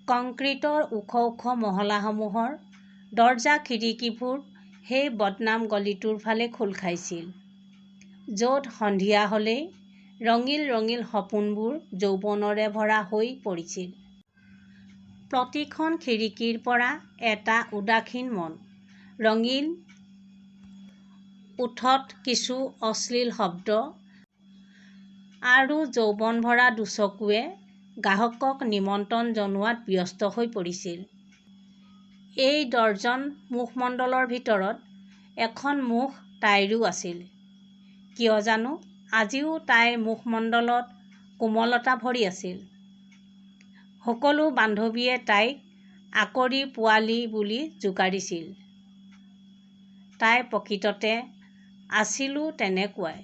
কংক্ৰিটৰ ওখ ওখ মহলাসমূহৰ দৰজা খিৰিকীবোৰ সেই বদনাম গলিটোৰ ফালে খোল খাইছিল, য'ত সন্ধিয়া হ'লেই ৰঙিল ৰঙিল সপোনবোৰ যৌৱনৰে ভৰা হৈ পৰিছিল। প্ৰতিখন খিৰিকীৰ পৰা এটা উদাসীন মন, ৰঙিল ওঠত কিছু অশ্লীল শব্দ আৰু যৌৱন ভৰা দুচকুৱে গ্ৰাহকক নিমন্ত্ৰণ জনোৱাত ব্যস্ত হৈ পৰিছিল। এই ডৰ্জন মুখমণ্ডলৰ ভিতৰত এখন মুখ তাইৰো আছিল। কিয় জানো আজিও তাইৰ মুখমণ্ডলত কোমলতা ভৰি আছিল। সকলো বান্ধৱীয়ে তাইক আকৰি পোৱালি বুলি জোকাৰিছিল। তাই প্ৰকৃততে আছিলো তেনেকুৱাই।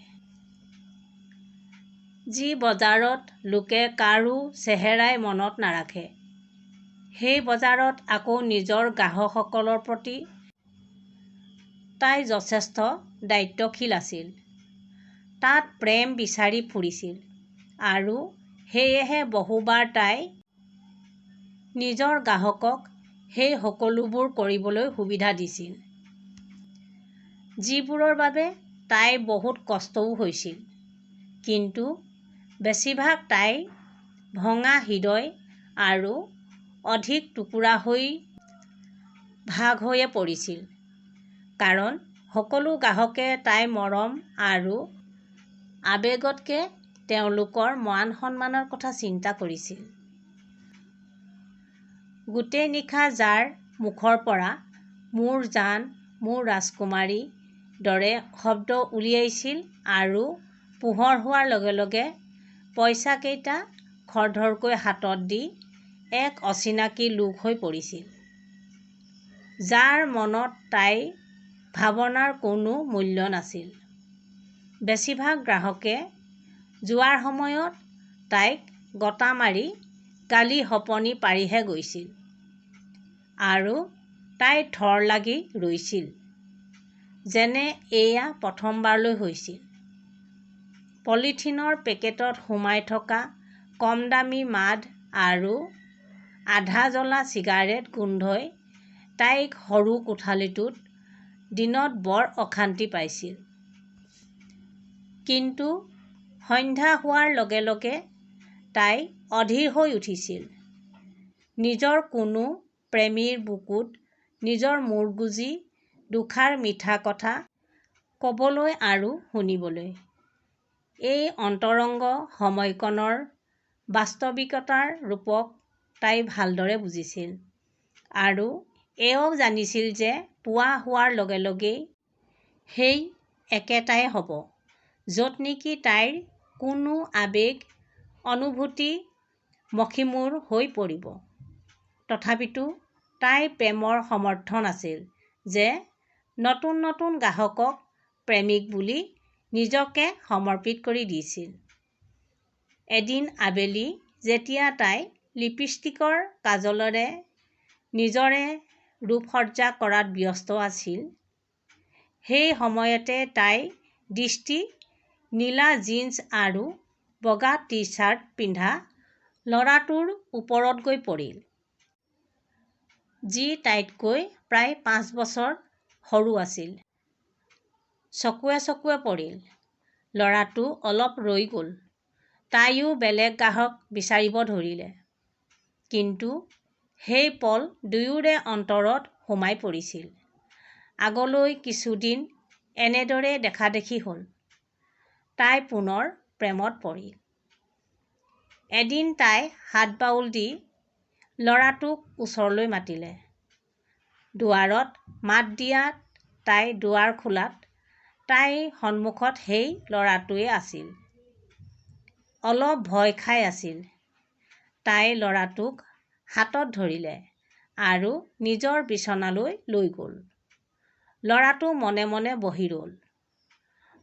যি বজাৰত লোকে কাৰো চেহেৰাই মনত নাৰাখে, সেই বজাৰত আকৌ নিজৰ গ্ৰাহকসকলৰ প্ৰতি তাই যথেষ্ট দায়িত্বশীল আছিল। তাত প্ৰেম বিচাৰি ফুৰিছিল আৰু সেয়েহে বহুবাৰ তাই নিজৰ গ্ৰাহকক সেই সকলোবোৰ কৰিবলৈ সুবিধা দিছিল, যিবোৰৰ বাবে তাইৰ বহুত কষ্টও হৈছিল। কিন্তু বেছিভাগ তাইৰ ভঙা হৃদয় আৰু অধিক টুকুৰা হৈ ভাগ হৈয়ে পৰিছিল, কাৰণ সকলো গ্ৰাহকে তাইৰ মৰম আৰু আৱেগতকৈ তেওঁলোকৰ মান-সন্মানৰ কথা চিন্তা কৰিছিল। গোটেই নিশা যাৰ মুখৰ পৰা মোৰ জান, মোৰ ৰাজকুমাৰী দৰে শব্দ উলিয়াইছিল আৰু পোহৰ হোৱাৰ লগে লগে পইচাকেইটা খৰধৰকৈ হাতত দি এক অচিনাকি লোক হৈ পৰিছিল, যাৰ মনত তাইৰ ভাৱনাৰ কোনো মূল্য নাছিল। বেছিভাগ গ্ৰাহকে যোৱাৰ সময়ত তাইক গতা মাৰি গালি-শপনি পাৰিহে গৈছিল আৰু তাই থৰ লাগি ৰৈছিল, যেনে এয়া প্ৰথমবাৰলৈ হৈছিল। পলিথিনৰ পেকেটত সোমাই থকা কমদামী মাড আৰু আধা জ্বলা চিগাৰেট গোন্ধই তাইক সৰু কোঠালিটোত দিনত বৰ অশান্তি পাইছিল। কিন্তু সন্ধ্যা হোৱাৰ লগে লগে তাই অধীৰ হৈ উঠিছিল, নিজৰ কোনো প্ৰেমীৰ বুকুত নিজৰ মূৰ গুজি দুষাৰ মিঠা কথা ক'বলৈ আৰু শুনিবলৈ। এই অন্তৰংগ সময়কণৰ বাস্তৱিকতাৰ ৰূপক তাই ভালদৰে বুজিছিল আৰু এয়াও জানিছিল যে পুৱা হোৱাৰ লগে লগেই সেই একেটাই হ'ব, য'ত নেকি তাইৰ কোনো আৱেগ অনুভূতি মষিমূৰ হৈ পৰিব। তথাপিতো তাইৰ প্ৰেমৰ সমৰ্থন আছিল যে নতুন নতুন গ্ৰাহকক প্ৰেমিক বুলি নিজকে সমৰ্পিত কৰি দিছিল। এদিন আবেলি যেতিয়া তাই লিপষ্টিকৰ কাজলেৰে নিজৰে ৰূপসজ্জা কৰাত ব্যস্ত আছিল, সেই সময়তে তাইৰ দৃষ্টি নীলা জিন্স আৰু বগা টি-চাৰ্ট পিন্ধা ল'ৰাটোৰ ওপৰত গৈ পৰিল, যি তাইতকৈ প্ৰায় 5 বছৰ সৰু আছিল। চকুৱে চকুৱে পৰিল। ল'ৰাটো অলপ ৰৈ গ'ল। তাইও বেলেগ গ্ৰাহক বিচাৰিব ধৰিলে। কিন্তু সেই পল দুয়োৰে অন্তৰত সোমাই পৰিছিল। আগলৈ কিছুদিন এনেদৰে দেখাদেখি হ'ল। তাই পুনৰ প্ৰেমত পৰিল। এদিন তাই হাত-বাউল দি ল'ৰাটোক ওচৰলৈ মাতিলে। দুৱাৰত মাত দিয়াত তাই দুৱাৰ খোলাত তাইৰ সন্মুখত সেই ল'ৰাটোৱেই আছিল। অলপ ভয় খাই আছিল। তাই ল'ৰাটোক হাতত ধৰিলে আৰু নিজৰ বিচনালৈ লৈ গ'ল। ল'ৰাটো মনে মনে বহি ৰ'ল।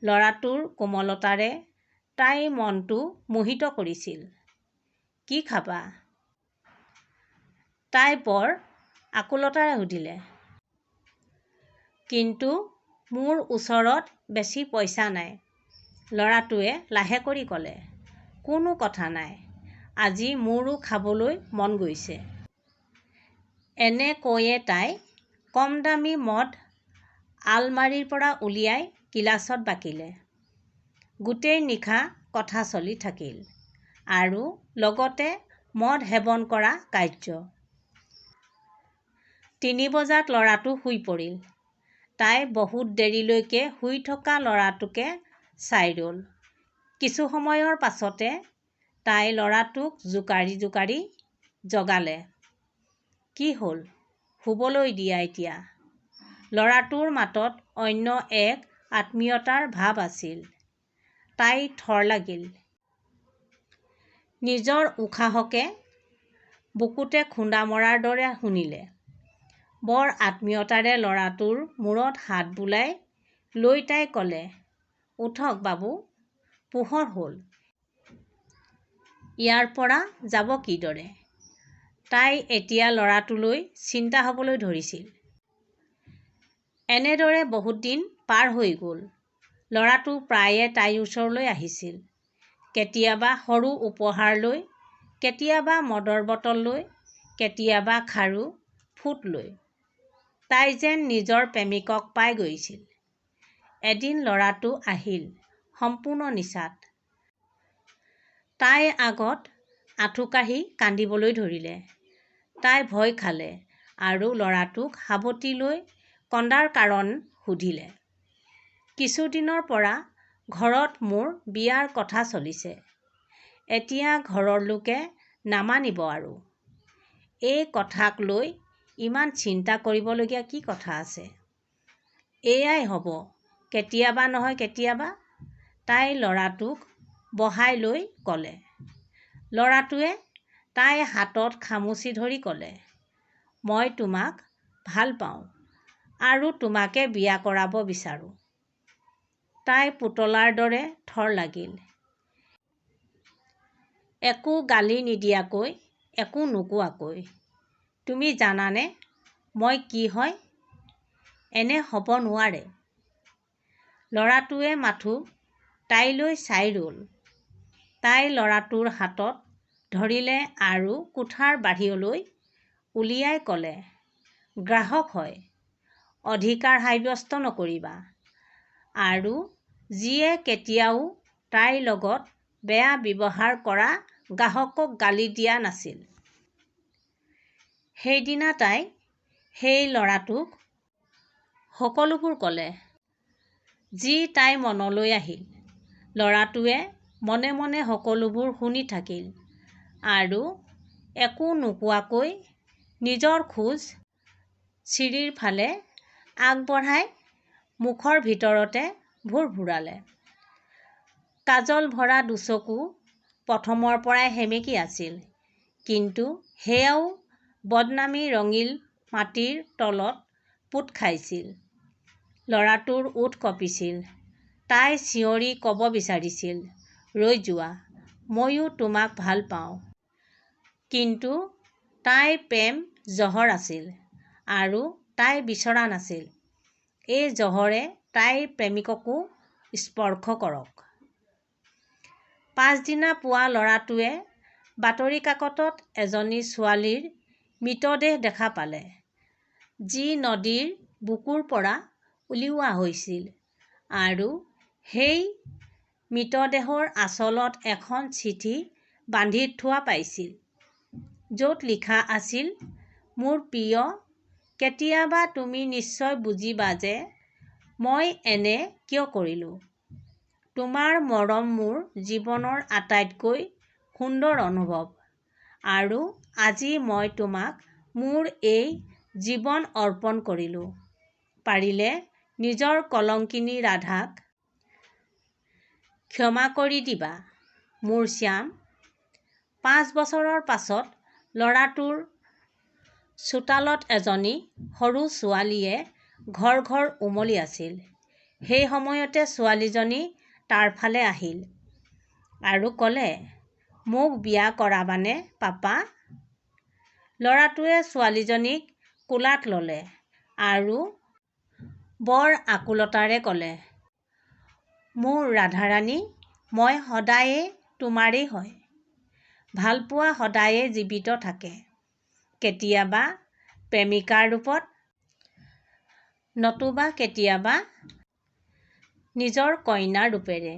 ল'ৰাটোৰ কোমলতাৰে তাইৰ মনটো মোহিত কৰিছিল। কি খাবা? তাই বৰ আকুলতাৰে সুধিলে। কিন্তু মোৰ ওচৰত বেছি পইচা নাই, ল'ৰাটোৱে লাহে কৰি ক'লে। কোনো কথা নাই, আজি মোৰো খাবলৈ মন গৈছে। এনে কৈয়ে তাই কম দামী মদ আলমাৰীৰ পৰা উলিয়াই গিলাচত বাকিলে। গোটেই নিশা কথা চলি থাকিল আৰু লগতে মদ সেৱন কৰা কাৰ্য। 3 বজাত ল'ৰাটো শুই পৰিল। তাই বহুত দেৰিলৈকে শুই থকা ল'ৰাটোকে চাই ৰ'ল। কিছু সময়ৰ পাছতে তাই ল'ৰাটোক জোকাৰি জোকাৰি জগালে। কি হ'ল, শুবলৈ দিয়া এতিয়া। ল'ৰাটোৰ মাতত অন্য এক আত্মীয়তাৰ ভাৱ আছিল। তাই থৰ লাগিল। নিজৰ উশাহকে বুকুতে খুন্দা মৰাৰ দৰে শুনিলে। বৰ আত্মীয়তাৰে ল'ৰাটোৰ মূৰত হাত বুলাই লৈ তাই ক'লে, উঠক বাবু, পোহৰ হ'ল। ইয়াৰ পৰা যাব কিদৰে? তাই এতিয়া ল'ৰাটোলৈ চিন্তা হ'বলৈ ধৰিছিল। এনেদৰে বহুত দিন পাৰ হৈ গ'ল। ল'ৰাটো প্ৰায়ে তাইৰ ওচৰলৈ আহিছিল। কেতিয়াবা সৰু উপহাৰ লৈ, কেতিয়াবা মদৰ বটল লৈ, কেতিয়াবা খাৰু ফুট লৈ। তাই যেন নিজৰ প্ৰেমিকক পাই গৈছিল। এদিন ল'ৰাটো আহিল সম্পূৰ্ণ নিচাত। তাই আগত আঁঠুকাঢ়ি কান্দিবলৈ ধৰিলে। তাই ভয় খালে আৰু ল'ৰাটোক সাৱটি লৈ কন্দাৰ কাৰণ সুধিলে। কিছুদিনৰ পৰা ঘৰত মোৰ বিয়াৰ কথা চলিছে। এতিয়া ঘৰৰ লোকে নামানিব আৰু। এই কথাক লৈ ইমান চিন্তা কৰিবলগীয়া কি কথা আছে? এয়াই হ'ব কেতিয়াবা নহয় কেতিয়াবা, তাই ল'ৰাটোক বহাই লৈ ক'লে। ল'ৰাটোৱে তাই হাতত খামুচি ধৰি ক'লে, মই তোমাক ভাল পাওঁ আৰু তোমাকে বিয়া কৰাব বিচাৰোঁ। তাই পুতলাৰ দৰে থৰ লাগিল। একো গালি নিদিয়াকৈ, একো নোকোৱাকৈ। তুমি জানানে মই কি হয়? এনে হ'ব নোৱাৰে। ল'ৰাটোৱে মাথো তাইলৈ চাই ৰ'ল। তাই ল'ৰাটোৰ হাতত ধৰিলে আৰু কোঠাৰ বাহিৰলৈ উলিয়াই ক'লে, গ্ৰাহক হয়, অধিকাৰ সাব্যস্ত নকৰিবা। আৰু যিয়ে কেতিয়াও তাইৰ লগত বেয়া ব্যৱহাৰ কৰা গ্ৰাহকক গালি দিয়া নাছিল। সেইদিনা তাই সেই ল'ৰাটোক সকলোবোৰ ক'লে, যি তাইৰ মনলৈ আহিল। ল'ৰাটোৱে মনে মনে সকলোবোৰ শুনি থাকিল আৰু একো নোকোৱাকৈ নিজৰ খোজ চিৰিৰ ফালে আগবঢ়াই মুখৰ ভিতৰতে ভুৰভুৰালে। কাজল ভৰা দুচকু প্ৰথমৰ পৰাই সেমেকি আছিল, কিন্তু সেয়াও বদনামী ৰঙিল মাটিৰ তলত পোত খাইছিল। ল'ৰাটোৰ ওঠ কঁপিছিল। তাই চিঞৰি ক'ব বিচাৰিছিল, ৰৈ যোৱা, ময়ো তোমাক ভাল পাওঁ। কিন্তু তাইৰ প্ৰেম জহৰ আছিল আৰু তাই বিচৰা নাছিল এই জহৰে তাইৰ প্ৰেমিককো স্পৰ্শ কৰক। পাছদিনা পুৱা ল'ৰাটোৱে বাতৰি কাকতত এজনী ছোৱালীৰ মৃতদেহ দেখা পালে, যি নদীৰ বুকুৰ পৰা উলিওৱা হৈছিল আৰু সেই মৃতদেহৰ আঁচলত এখন চিঠি বান্ধি থোৱা পাইছিল, য'ত লিখা আছিল, মোৰ প্ৰিয়, কেতিয়াবা তুমি নিশ্চয় বুজিবা যে মই এনে কিয় কৰিলোঁ। তোমাৰ মৰম মোৰ জীৱনৰ আটাইতকৈ সুন্দৰ অনুভৱ আৰু আজি মই তোমাক মোৰ এই জীৱন অৰ্পণ কৰিলোঁ। পাৰিলে নিজৰ কলংকিনী ৰাধাক ক্ষমা কৰি দিবা, মোৰ শ্যাম। 5 বছৰৰ পাছত ল'ৰাটোৰ চোতালত এজনী সৰু ছোৱালীয়ে ঘৰ ঘৰ উমলি আছিল। সেই সময়তে ছোৱালীজনী তাৰ ফালে আহিল আৰু ক'লে, মোক বিয়া কৰাবানে পাপা? ল'ৰাটোৱে ছোৱালীজনীক কোলাত ল'লে আৰু বৰ আকুলতাৰে ক'লে, মোৰ ৰাধাৰাণী, মই সদায়ে তোমাৰেই হয়। ভালপোৱা সদায়ে জীৱিত থাকে। কেতিয়াবা প্ৰেমিকাৰ ৰূপত নতুবা কেতিয়াবা নিজৰ কইনাৰ ৰূপেৰে।